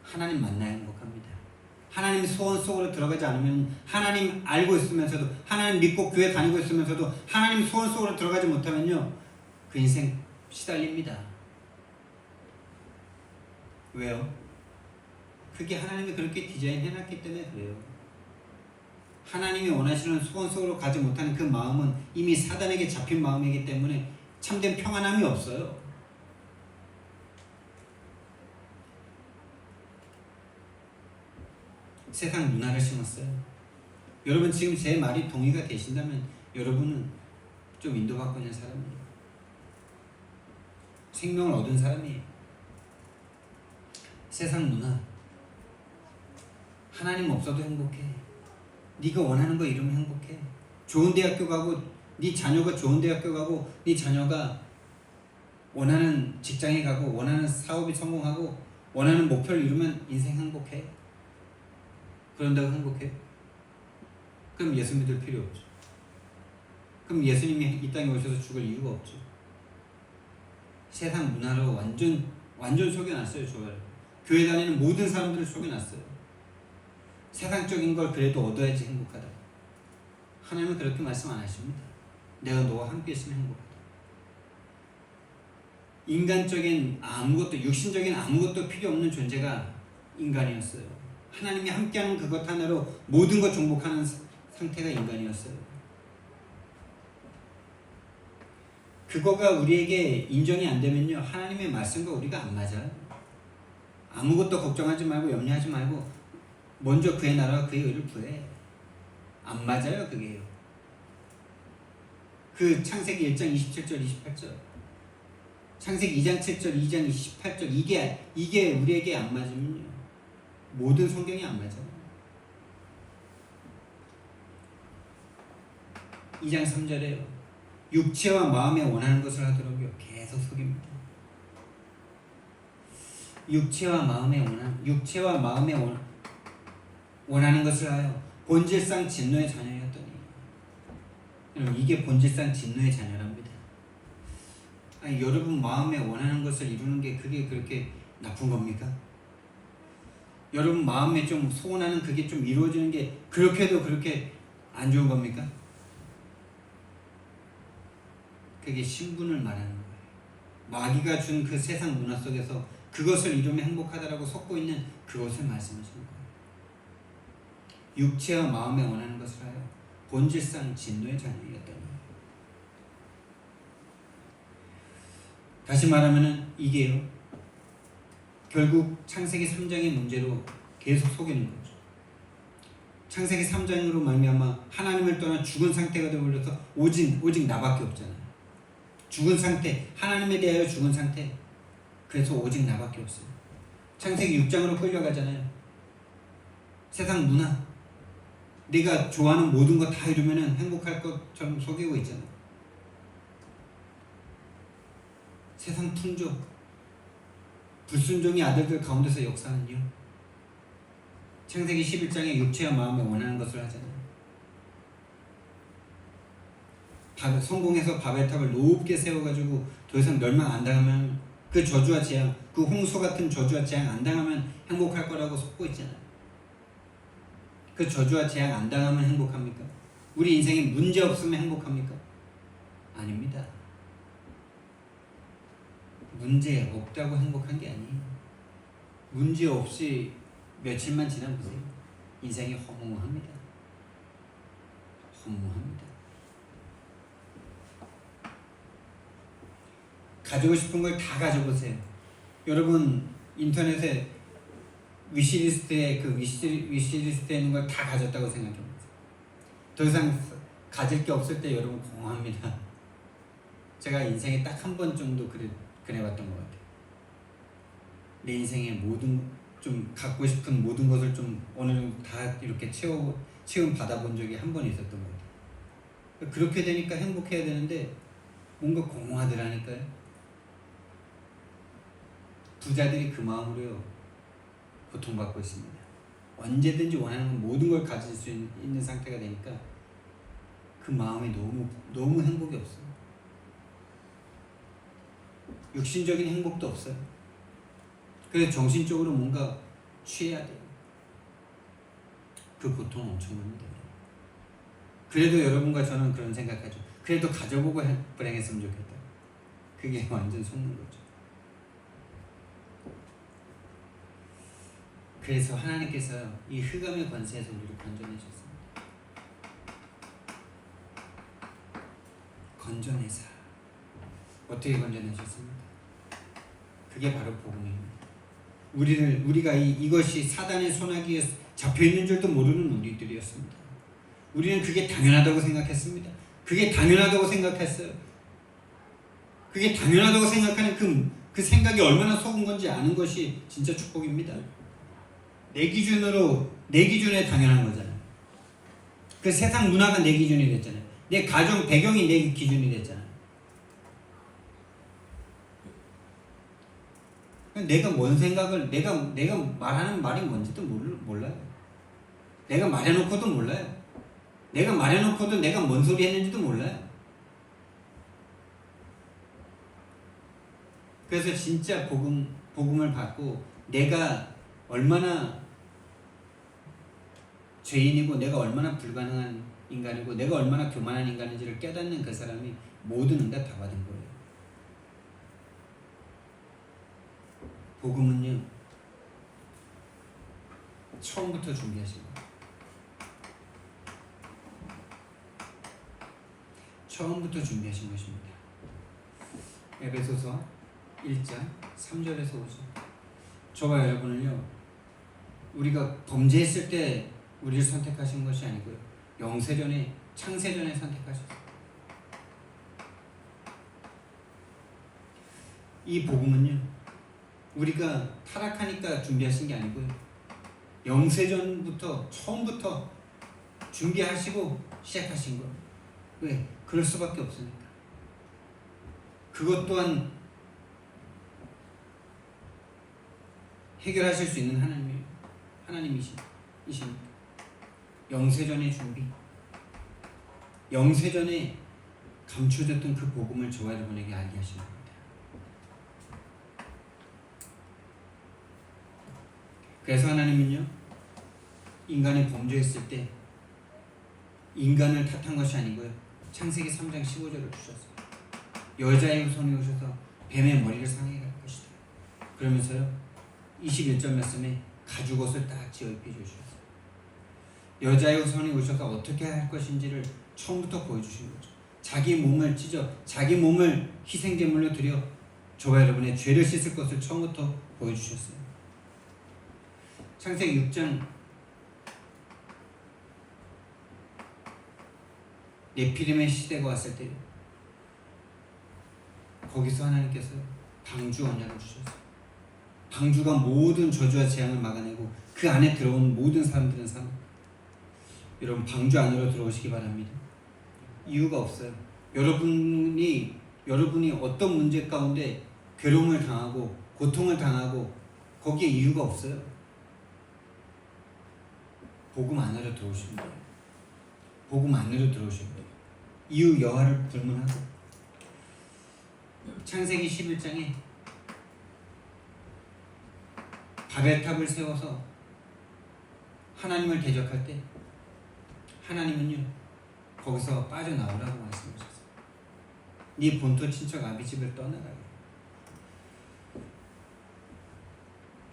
하나님 만나야 행복합니다. 하나님 소원 속으로 들어가지 않으면 하나님 알고 있으면서도 하나님 믿고 교회 다니고 있으면서도 하나님 소원 속으로 들어가지 못하면요 그 인생 시달립니다. 왜요? 그게 하나님이 그렇게 디자인해놨기 때문에 그래요. 하나님이 원하시는 소원 속으로 가지 못하는 그 마음은 이미 사단에게 잡힌 마음이기 때문에 참된 평안함이 없어요. 세상 문화를 심었어요. 여러분 지금 제 말이 동의가 되신다면 여러분은 좀 인도받고 있는 사람이에요. 생명을 얻은 사람이에요. 세상 문화 하나님 없어도 행복해. 네가 원하는 거 이루면 행복해. 좋은 대학교 가고 네 자녀가 좋은 대학교 가고 네 자녀가 원하는 직장에 가고 원하는 사업이 성공하고 원하는 목표를 이루면 인생 행복해. 그런다고 행복해? 그럼 예수 믿을 필요 없죠. 그럼 예수님이 이 땅에 오셔서 죽을 이유가 없죠. 세상 문화로 완전 속여놨어요. 좋아요. 교회 다니는 모든 사람들을 속여놨어요. 세상적인 걸 그래도 얻어야지 행복하다. 하나님은 그렇게 말씀 안 하십니다. 내가 너와 함께 있으면 행복하다. 인간적인 아무것도 육신적인 아무것도 필요 없는 존재가 인간이었어요. 하나님이 함께하는 그것 하나로 모든 것 정복하는 상태가 인간이었어요. 그거가 우리에게 인정이 안 되면요 하나님의 말씀과 우리가 안 맞아요. 아무것도 걱정하지 말고 염려하지 말고 먼저 그의 나라와 그의 의를 구해. 안 맞아요 그게요. 그 창세기 1장 27절 28절 창세기 2장 7절 2장 28절 이게 우리에게 안 맞으면요 모든 성경이 안 맞아요. 2장 3절에요. 육체와 마음에 원하는 것을 하도록요. 계속 속입니다. 육체와 마음에 원하는 것을 하여 본질상 진노의 자녀였더니. 여러분 이게 본질상 진노의 자녀랍니다. 아니, 여러분 마음에 원하는 것을 이루는 게 그게 그렇게 나쁜 겁니까? 여러분 마음에 좀 소원하는 그게 좀 이루어지는 게 그렇게도 그렇게 안 좋은 겁니까? 그게 신분을 말하는 거예요. 마귀가 준 그 세상 문화 속에서 그것을 이루면 행복하다라고 속고 있는 그것을 말씀하시는 거예요. 육체와 마음에 원하는 것을 하여 본질상 진노의 자녀였더니. 다시 말하면은 이게요. 결국 창세기 3장의 문제로 계속 속이는 거죠. 창세기 3장으로 말미암아 하나님을 떠나 죽은 상태가 되어버려서 오직 나밖에 없잖아요. 죽은 상태, 하나님에 대하여 죽은 상태. 그래서 오직 나밖에 없어요. 창세기 6장으로 끌려가잖아요. 세상 문화, 내가 좋아하는 모든 거 다 이루면 행복할 것처럼 속이고 있잖아요. 세상 풍조, 불순종의 아들들 가운데서 역사는요. 창세기 11장에 육체와 마음에 원하는 것을 하잖아요. 성공해서 바벨탑을 높게 세워가지고 더 이상 멸망 안 당하면 그 저주와 재앙, 그 홍수 같은 저주와 재앙 안 당하면 행복할 거라고 속고 있잖아요. 그 저주와 재앙 안 당하면 행복합니까? 우리 인생에 문제 없으면 행복합니까? 아닙니다. 문제 없다고 행복한 게 아니에요. 문제 없이 며칠만 지나보세요. 인생이 허무합니다. 허무합니다. 가지고 싶은 걸 다 가져보세요. 여러분 인터넷에 위시리스트에 위시리스트에 있는 걸 다 가졌다고 생각해보세요. 더 이상 가질 게 없을 때 여러분 공허합니다. 제가 인생에 딱 한 번 정도 그래봤던 것 같아요. 내 인생에 좀 갖고 싶은 모든 것을 좀 어느 정도 다 이렇게 체험 받아본 적이 한 번 있었던 것 같아요. 그렇게 되니까 행복해야 되는데 뭔가 공허하더라니까요. 부자들이 그 마음으로요 고통받고 있습니다. 언제든지 원하는 모든 걸 가질 수 있는 상태가 되니까 그 마음이 너무 행복이 없어요. 육신적인 행복도 없어요. 그래서 정신적으로 뭔가 취해야 돼요. 그 고통 엄청납니다. 그래도 여러분과 저는 그런 생각하죠. 그래도 가져보고 불행했으면 좋겠다. 그게 완전 속는 거죠. 그래서 하나님께서 이 흑암의 권세에서 우리를 건져내셨습니다. 건져내사. 어떻게 건져내셨습니까? 그게 바로 복음입니다. 우리가 이것이 사단의 손아귀에 잡혀있는 줄도 모르는 우리들이었습니다. 우리는 그게 당연하다고 생각했습니다. 그게 당연하다고 생각했어요. 그게 당연하다고 생각하는 그 생각이 얼마나 속은 건지 아는 것이 진짜 축복입니다. 내 기준에 당연한 거잖아요. 그 세상 문화가 내 기준이 됐잖아요. 내 가정 배경이 내 기준이 됐잖아요. 내가 뭔 생각을 내가 말하는 말이 뭔지도 몰라요. 내가 말해놓고도 몰라요. 내가 말해놓고도 내가 뭔 소리 했는지도 몰라요. 그래서 진짜 복음을 받고 내가 얼마나 죄인이고 내가 얼마나 불가능한 인간이고 내가 얼마나 교만한 인간인지를 깨닫는 그 사람이 모든 응답 다 받은 거예요. 복음은요 처음부터 준비하신 거예요. 처음부터 준비하신 것입니다. 에베소서 1장 3절에서 5절. 저와 여러분을요 우리가 범죄했을 때 우리를 선택하신 것이 아니고요 영세전에 창세전에 선택하셨어요. 이 복음은요 우리가 타락하니까 준비하신 게 아니고요 영세전부터 처음부터 준비하시고 시작하신 거예요. 왜? 그럴 수밖에 없으니까. 그것 또한 해결하실 수 있는 하나님이십니까? 영세전의 준비, 영세전에 감춰졌던 그 복음을 저와 여러분에게 알게 하신 겁니다. 그래서 하나님은요 인간이 범죄했을 때 인간을 탓한 것이 아니고요 창세기 3장 15절을 주셨어요. 여자의 후손이 오셔서 뱀의 머리를 상하게 할 것이다. 그러면서요 21절 말씀에 가죽옷을 딱 지어 입혀주셨어요. 여자의 후손이 오셔서 어떻게 할 것인지를 처음부터 보여주신 거죠. 자기 몸을 찢어 자기 몸을 희생제물로 드려 저와 여러분의 죄를 씻을 것을 처음부터 보여주셨어요. 창세기 6장 네피림의 시대가 왔을 때 거기서 하나님께서 방주 언약을 주셨어요. 방주가 모든 저주와 재앙을 막아내고 그 안에 들어온 모든 사람들은 여러분 방주 안으로 들어오시기 바랍니다. 이유가 없어요. 여러분이 어떤 문제 가운데 괴로움을 당하고 고통을 당하고 거기에 이유가 없어요. 복음 안으로 들어오시면 돼요. 복음 안으로 들어오시면 돼요. 이유 여하를 불문하고 창세기 11장에 바벨탑을 세워서 하나님을 대적할 때 하나님은요 거기서 빠져나오라고 말씀하셨어요. 네 본토 친척 아비집을 떠나라.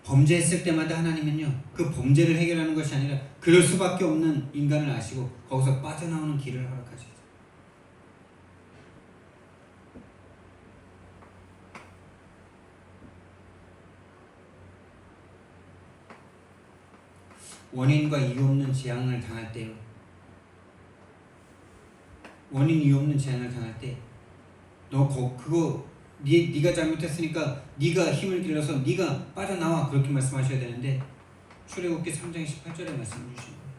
범죄했을 때마다 하나님은요 그 범죄를 해결하는 것이 아니라 그럴 수밖에 없는 인간을 아시고 거기서 빠져나오는 길을 허락하셨어요. 원인과 이유 없는 재앙을 당할 때요. 원인 이유 없는 재앙을 당할 때 너 그거 네가 잘못했으니까 네가 힘을 길러서 네가 빠져나와 그렇게 말씀하셔야 되는데 출애굽기 3장 18절에 말씀 주신 거예요.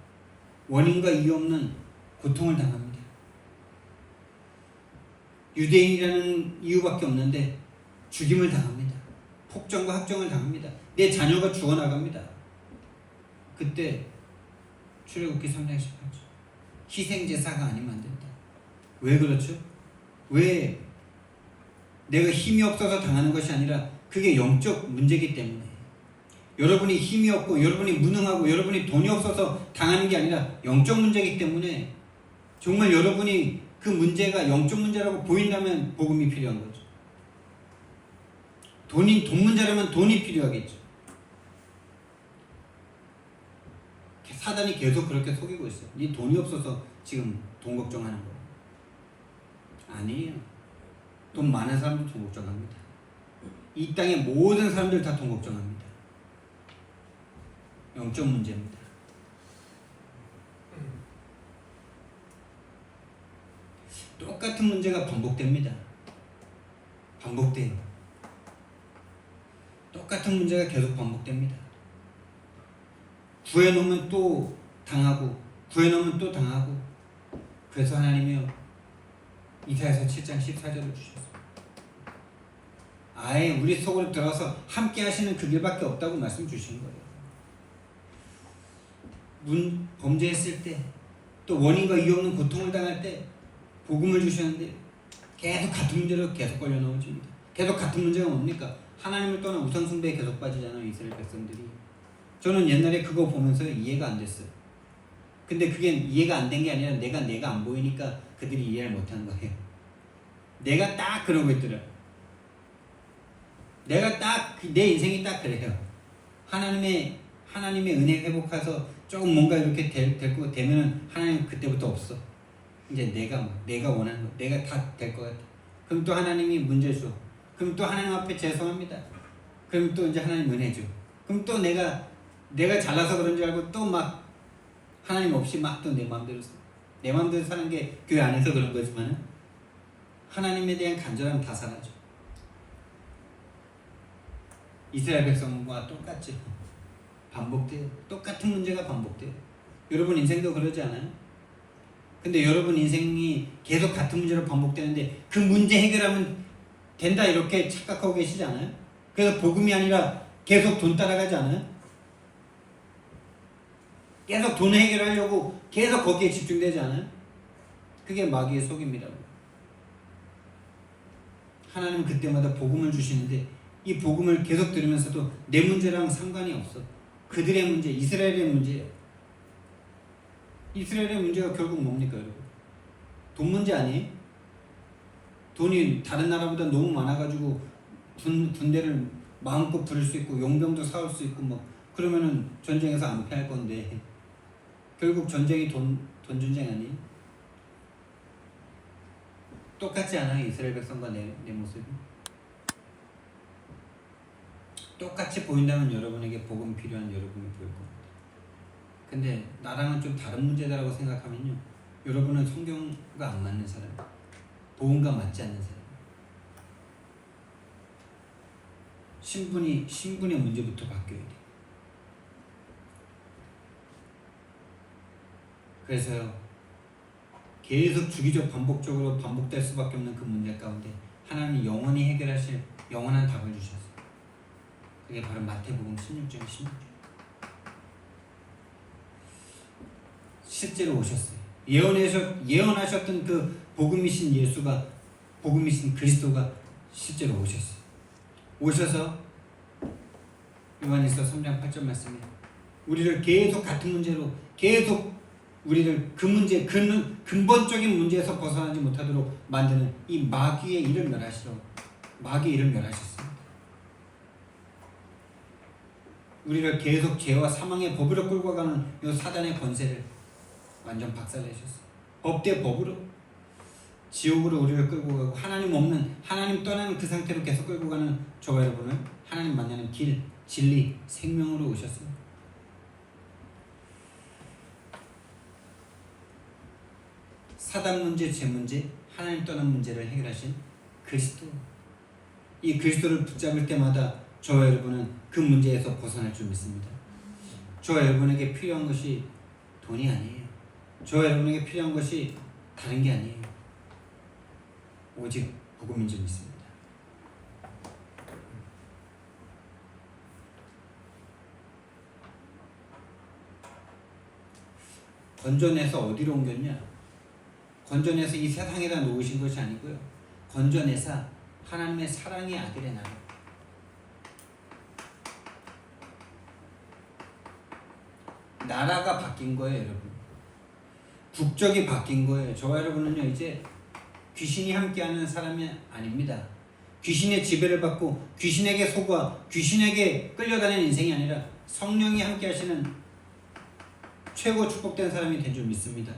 원인과 이유 없는 고통을 당합니다. 유대인이라는 이유밖에 없는데 죽임을 당합니다. 폭정과 학정을 당합니다. 내 자녀가 죽어나갑니다. 그때 출애굽기 3장 18절 희생제사가 아니면 안 된다. 왜 그렇죠? 왜 내가 힘이 없어서 당하는 것이 아니라 그게 영적 문제이기 때문에 여러분이 힘이 없고 여러분이 무능하고 여러분이 돈이 없어서 당하는 게 아니라 영적 문제이기 때문에 정말 여러분이 그 문제가 영적 문제라고 보인다면 복음이 필요한 거죠. 돈 문제라면 돈이 필요하겠죠. 사단이 계속 그렇게 속이고 있어요. 네 돈이 없어서 지금 돈 걱정하는 거예요. 아니에요. 돈 많은 사람도 돈 걱정합니다. 이 땅의 모든 사람들 다 돈 걱정합니다. 영적 문제입니다. 똑같은 문제가 반복됩니다. 반복돼요. 똑같은 문제가 계속 반복됩니다. 구해놓으면 또 당하고 구해놓으면 또 당하고 그래서 하나님이요 이사야서 7장 14절을 주셨어요. 아예 우리 속으로 들어서 함께 하시는 그 길밖에 없다고 말씀 주신 거예요. 범죄했을 때 또 원인과 이유 없는 고통을 당할 때 복음을 주셨는데 계속 같은 문제로 계속 걸려 넘어집니다. 계속 같은 문제가 뭡니까? 하나님을 떠난 우상 숭배에 계속 빠지잖아요. 이스라엘 백성들이. 저는 옛날에 그거 보면서 이해가 안 됐어요. 근데 그게 이해가 안 된 게 아니라 내가 안 보이니까 그들이 이해를 못한 거예요. 내가 딱 그러고 있더라. 내가 딱 내 인생이 딱 그래요. 하나님의 은혜 회복해서 조금 뭔가 이렇게 되면은 하나님 그때부터 없어. 이제 내가 원하는 거, 내가 다 될 것 같아. 그럼 또 하나님이 문제 줘. 그럼 또 하나님 앞에 죄송합니다. 그럼 또 이제 하나님 은혜 줘. 그럼 또 내가 잘나서 그런 줄 알고 또 막 하나님 없이 막 또 내 마음대로 사는 게 교회 안에서 그런 거지만 하나님에 대한 간절함 다 사라져. 이스라엘 백성과 똑같이 반복돼요. 똑같은 문제가 반복돼요. 여러분 인생도 그러지 않아요? 근데 여러분 인생이 계속 같은 문제로 반복되는데 그 문제 해결하면 된다 이렇게 착각하고 계시지 않아요? 그래서 복음이 아니라 계속 돈 따라가지 않아요? 계속 돈 해결하려고 계속 거기에 집중되지 않아요? 그게 마귀의 속임이라고. 하나님은 그때마다 복음을 주시는데 이 복음을 계속 들으면서도 내 문제랑 상관이 없어. 그들의 문제, 이스라엘의 문제예요. 이스라엘의 문제가 결국 뭡니까 여러분? 돈 문제 아니에요? 돈이 다른 나라보다 너무 많아가지고 군대를 마음껏 부릴 수 있고 용병도 사올 수 있고 뭐 그러면은 전쟁에서 안 패할 건데 결국 전쟁이 돈 전쟁 아니에요? 똑같지 않아요? 이스라엘 백성과 내 모습이? 똑같이 보인다면 여러분에게 복음 필요한 여러분이 보일 겁니다. 근데 나랑은 좀 다른 문제다라고 생각하면요, 여러분은 성경과 안 맞는 사람, 복음과 맞지 않는 사람, 신분의 문제부터 바뀌어야 돼. 그래서요, 계속 주기적 반복적으로 반복될 수밖에 없는 그 문제 가운데 하나님이 영원히 해결하실 영원한 답을 주셨어요. 그게 바로 마태복음 16장 16절. 실제로 오셨어요. 예언하셨던 그 복음이신 예수가, 복음이신 그리스도가 실제로 오셨어요. 오셔서 요한일서 3장 8절 말씀에 우리를 계속 같은 문제로 계속 우리를 그 문제, 근본적인 문제에서 벗어나지 못하도록 만드는 이 마귀의 일을 멸하셨습니다. 우리를 계속 죄와 사망의 법으로 끌고 가는 이 사단의 권세를 완전 박살내셨어요. 법 대 법으로 지옥으로 우리를 끌고 가고 하나님 떠나는 그 상태로 계속 끌고 가는 저와 여러분을 하나님 만나는 길, 진리, 생명으로 오셨습니다. 사단 문제, 죄 문제, 하나님 떠난 문제를 해결하신 그리스도. 이 그리스도를 붙잡을 때마다 저와 여러분은 그 문제에서 벗어날 줄 믿습니다. 저와 여러분에게 필요한 것이 돈이 아니에요. 저와 여러분에게 필요한 것이 다른 게 아니에요. 오직 복음인 줄 믿습니다. 건져내서 어디로 옮겼냐? 건져내서 이 세상에다 놓으신 것이 아니고요. 건져내서 하나님의 사랑의 아들의 나라. 나라가 바뀐 거예요, 여러분. 국적이 바뀐 거예요. 저와 여러분은요, 이제 귀신이 함께하는 사람이 아닙니다. 귀신의 지배를 받고 귀신에게 속아 귀신에게 끌려다니는 인생이 아니라 성령이 함께하시는 최고 축복된 사람이 된 줄 믿습니다.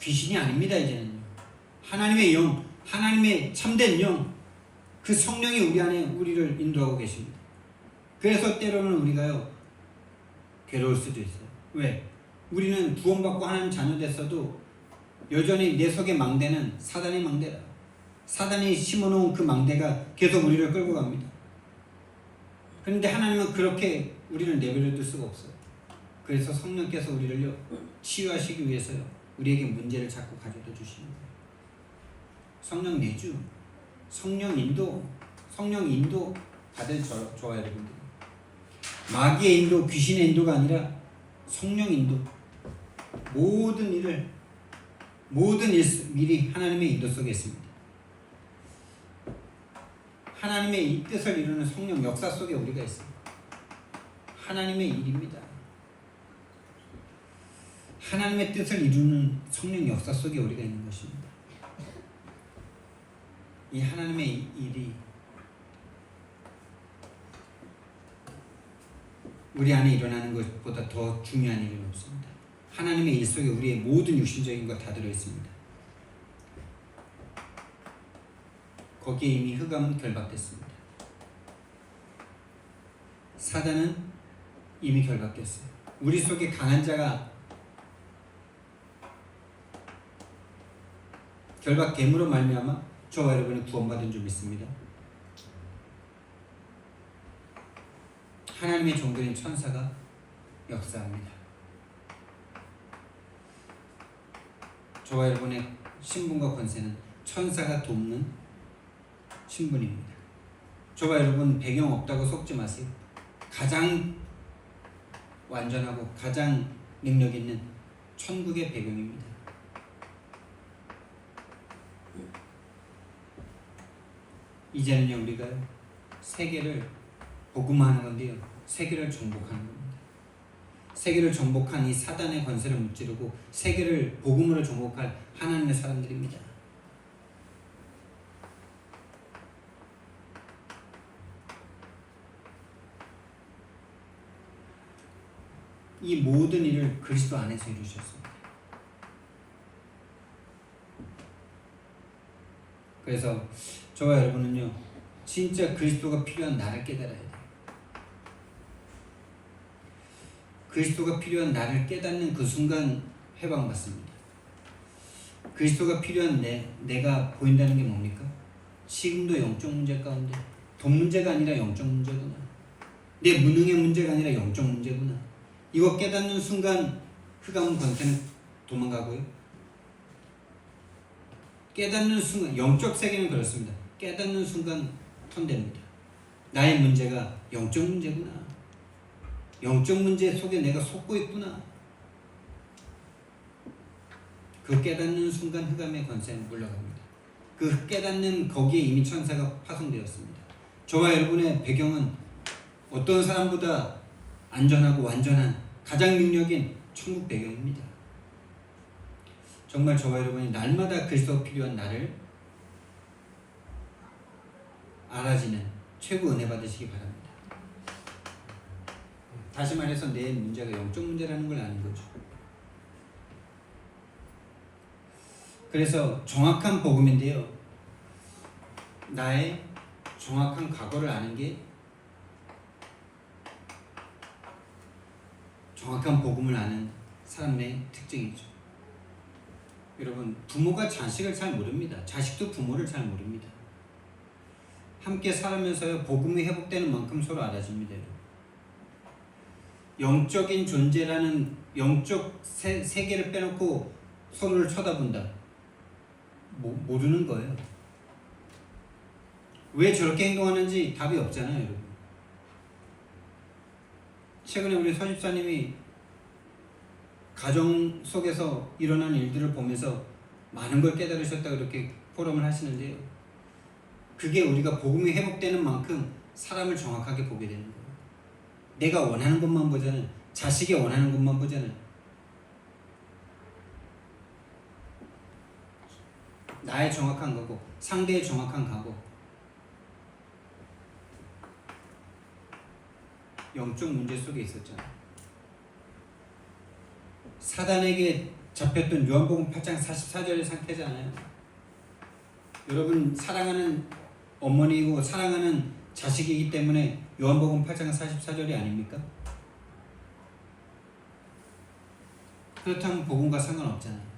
귀신이 아닙니다. 이제는 하나님의 영, 하나님의 참된 영, 그 성령이 우리 안에 우리를 인도하고 계십니다. 그래서 때로는 우리가요 괴로울 수도 있어요. 왜? 우리는 구원받고 하나님 자녀 됐어도 여전히 내 속의 망대는 사단의 망대라. 사단이 심어놓은 그 망대가 계속 우리를 끌고 갑니다. 그런데 하나님은 그렇게 우리를 내버려 둘 수가 없어요. 그래서 성령께서 우리를요 치유하시기 위해서요 우리에게 문제를 자꾸 가져다 주시는 거예요. 성령 내주, 성령 인도 받은 저와 여러분들. 마귀의 인도, 귀신의 인도가 아니라 성령 인도. 모든 일 미리 하나님의 인도 속에 있습니다. 하나님의 이 뜻을 이루는 성령 역사 속에 우리가 있습니다. 하나님의 일입니다. 하나님의 뜻을 이루는 성령 역사 속에 우리가 있는 것입니다. 이 하나님의 일이 우리 안에 일어나는 것보다 더 중요한 일은 없습니다. 하나님의 일 속에 우리의 모든 육신적인 것 다 들어있습니다. 거기에 이미 흑암은 결박됐습니다. 사단은 이미 결박됐어요. 우리 속에 강한 자가 결박됨으로 말미암아 저와 여러분이 구원받은 줄 믿습니다. 하나님의 종들인 천사가 역사합니다. 저와 여러분의 신분과 권세는 천사가 돕는 신분입니다. 저와 여러분 배경 없다고 속지 마세요. 가장 완전하고 가장 능력 있는 천국의 배경입니다. 이제는요 우리가 세계를 복음화하는 건데요 세계를 정복하는 겁니다. 세계를 정복한 이 사단의 권세를 무찌르고 세계를 복음으로 정복할 하나님의 사람들입니다. 이 모든 일을 그리스도 안에서 이루셨습니다. 그래서 저와 여러분은요 진짜 그리스도가 필요한 나를 깨달아야 돼요. 그리스도가 필요한 나를 깨닫는 그 순간 해방받습니다. 그리스도가 필요한 내가 보인다는 게 뭡니까? 지금도 영적 문제 가운데 돈 문제가 아니라 영적 문제구나. 내 무능의 문제가 아니라 영적 문제구나. 이거 깨닫는 순간 흑암 권세는 도망가고요. 깨닫는 순간 영적 세계는 그렇습니다. 깨닫는 순간 턴됩니다. 나의 문제가 영적 문제구나. 영적 문제 속에 내가 속고 있구나. 그 깨닫는 순간 흑암의 권세는 물러갑니다. 그 깨닫는 거기에 이미 천사가 파송되었습니다. 저와 여러분의 배경은 어떤 사람보다 안전하고 완전한 가장 능력인 천국 배경입니다. 정말 저와 여러분이 날마다 그리스도가 필요한 나를 알아지는 최고 은혜 받으시기 바랍니다. 다시 말해서 내 문제가 영적 문제라는 걸 아는 거죠. 그래서 정확한 복음인데요. 나의 정확한 과거를 아는 게 정확한 복음을 아는 사람의 특징이죠. 여러분, 부모가 자식을 잘 모릅니다. 자식도 부모를 잘 모릅니다. 함께 살면서 복음이 회복되는 만큼 서로 알아집니다. 영적인 존재라는 영적 세계를 빼놓고 서로를 쳐다본다. 모르는 거예요. 왜 저렇게 행동하는지 답이 없잖아요, 여러분. 최근에 우리 서집사님이 가정 속에서 일어난 일들을 보면서 많은 걸 깨달으셨다 그렇게 포럼을 하시는데요. 그게 우리가 복음이 회복되는 만큼 사람을 정확하게 보게 되는 거예요. 내가 원하는 것만 보잖아요. 자식이 원하는 것만 보잖아요. 나의 정확한 거고 상대의 정확한 가고 영적 문제 속에 있었잖아요. 사단에게 잡혔던 요한복음 8장 44절의 상태잖아요. 여러분, 사랑하는 어머니이고 사랑하는 자식이기 때문에 요한복음 8장 44절이 아닙니까? 그렇다면 복음과 상관없잖아요.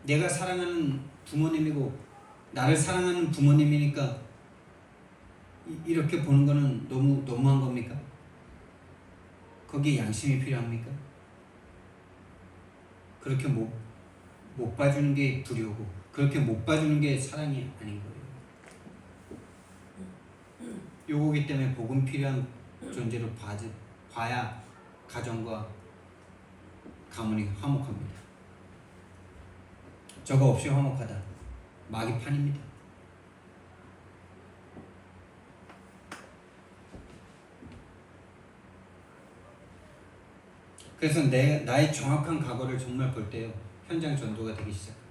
내가 사랑하는 부모님이고 나를 사랑하는 부모님이니까 이렇게 보는 거는 너무한 겁니까? 거기에 양심이 필요합니까? 그렇게 못 봐주는 게 불효고 그렇게 못 봐주는 게 사랑이 아닌 거예요. 요거기 때문에 복음 필요한 존재로 봐야 가정과 가문이 화목합니다. 저거 없이 화목하다. 마귀 판입니다. 그래서 나의 정확한 과거를 정말 볼 때요. 현장 전도가 되기 시작하죠.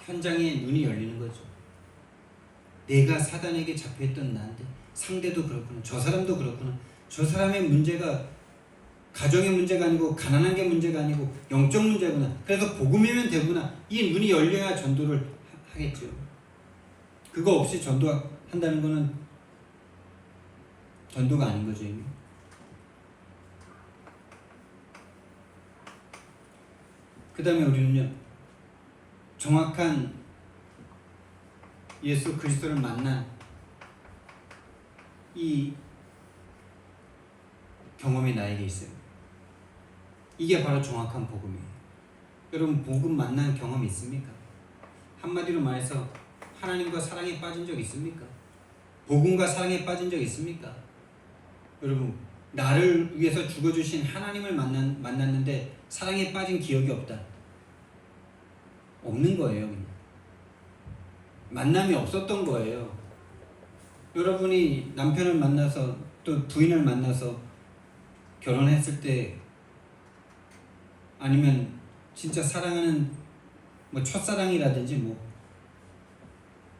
현장에 눈이 열리는 거죠. 내가 사단에게 잡혀있던 나인데 상대도 그렇구나. 저 사람도 그렇구나. 저 사람의 문제가 가정의 문제가 아니고 가난한 게 문제가 아니고 영적 문제구나. 그래서 복음이면 되구나. 이 눈이 열려야 전도를 하겠죠. 그거 없이 전도한다는 거는 전도가 아닌 거죠. 이미. 그 다음에 우리는요. 정확한 예수 그리스도를 만난 이 경험이 나에게 있어요. 이게 바로 정확한 복음이에요. 여러분, 복음 만난 경험 있습니까? 한마디로 말해서 하나님과 사랑에 빠진 적 있습니까? 복음과 사랑에 빠진 적 있습니까? 여러분, 나를 위해서 죽어주신 하나님을 만났는데 사랑에 빠진 기억이 없다. 없는 거예요. 그냥. 만남이 없었던 거예요. 여러분이 남편을 만나서 또 부인을 만나서 결혼했을 때 아니면 진짜 사랑하는 첫사랑이라든지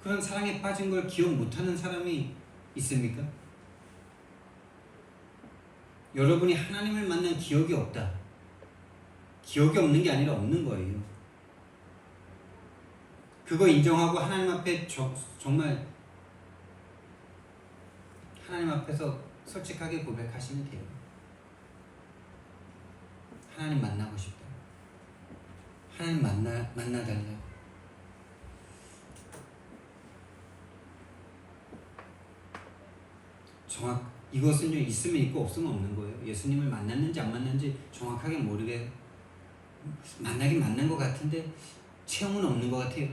그런 사랑에 빠진 걸 기억 못하는 사람이 있습니까? 여러분이 하나님을 만난 기억이 없다. 기억이 없는 게 아니라 없는 거예요. 그거 인정하고 하나님 앞에 정말 하나님 앞에서 솔직하게 고백하시면 돼요. 하나님 만나고 싶다. 하나님 만나달라고. 이것은 있으면 있고 없으면 없는 거예요. 예수님을 만났는지 안 만났는지 정확하게 모르게 만나긴 만난 것 같은데 체험은 없는 것 같아요.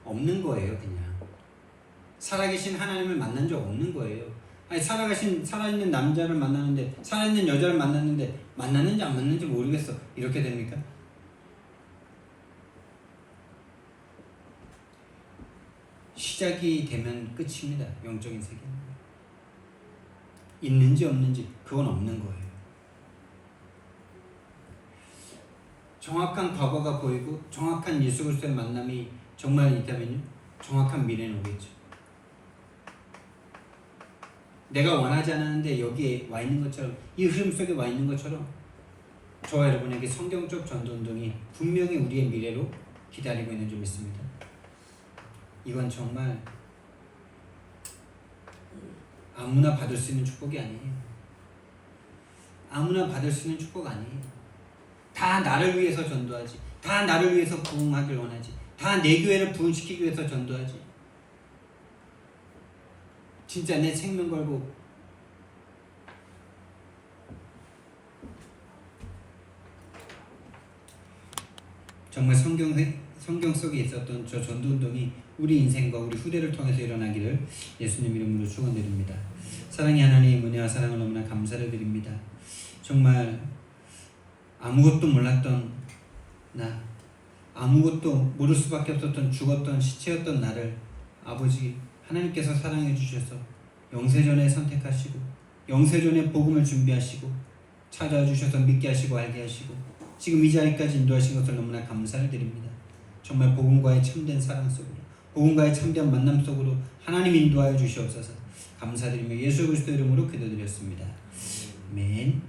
없는 거예요. 그냥 살아계신 하나님을 만난 적 없는 거예요. 아니, 살아있는 남자를 만나는데 살아있는 여자를 만났는데 만났는지 안 만났는지 모르겠어. 이렇게 됩니까? 시작이 되면 끝입니다. 영적인 세계는. 있는지 없는지 그건 없는 거예요. 정확한 과거가 보이고 정확한 예수 그리스도의 만남이 정말 있다면요. 정확한 미래는 오겠죠. 내가 원하지 않았는데 여기에 와 있는 것처럼 이 흐름 속에 와 있는 것처럼 저와 여러분에게 성경적 전도운동이 분명히 우리의 미래로 기다리고 있는 줄 믿습니다. 이건 정말 아무나 받을 수 있는 축복이 아니에요. 아무나 받을 수 있는 축복 아니에요. 다 나를 위해서 전도하지. 다 나를 위해서 부흥하길 원하지. 다 내 교회를 부흥시키기 위해서 전도하지. 진짜 내 생명 걸고 정말 성경 속에 있었던 저 전도운동이 우리 인생과 우리 후대를 통해서 일어나기를 예수님 이름으로 축원드립니다. 사랑의 하나님, 은혜와 사랑을 너무나 감사를 드립니다. 정말 아무것도 몰랐던 나, 아무것도 모를 수밖에 없었던 죽었던 시체였던 나를 아버지 하나님께서 사랑해 주셔서 영세전에 선택하시고 영세전에 복음을 준비하시고 찾아와 주셔서 믿게 하시고 알게 하시고 지금 이 자리까지 인도하신 것을 너무나 감사를 드립니다. 정말 복음과의 참된 사랑 속으로 복음과의 참된 만남 속으로 하나님 인도하여 주시옵소서. 감사드리며 예수 그리스도 이름으로 기도드렸습니다. 아멘.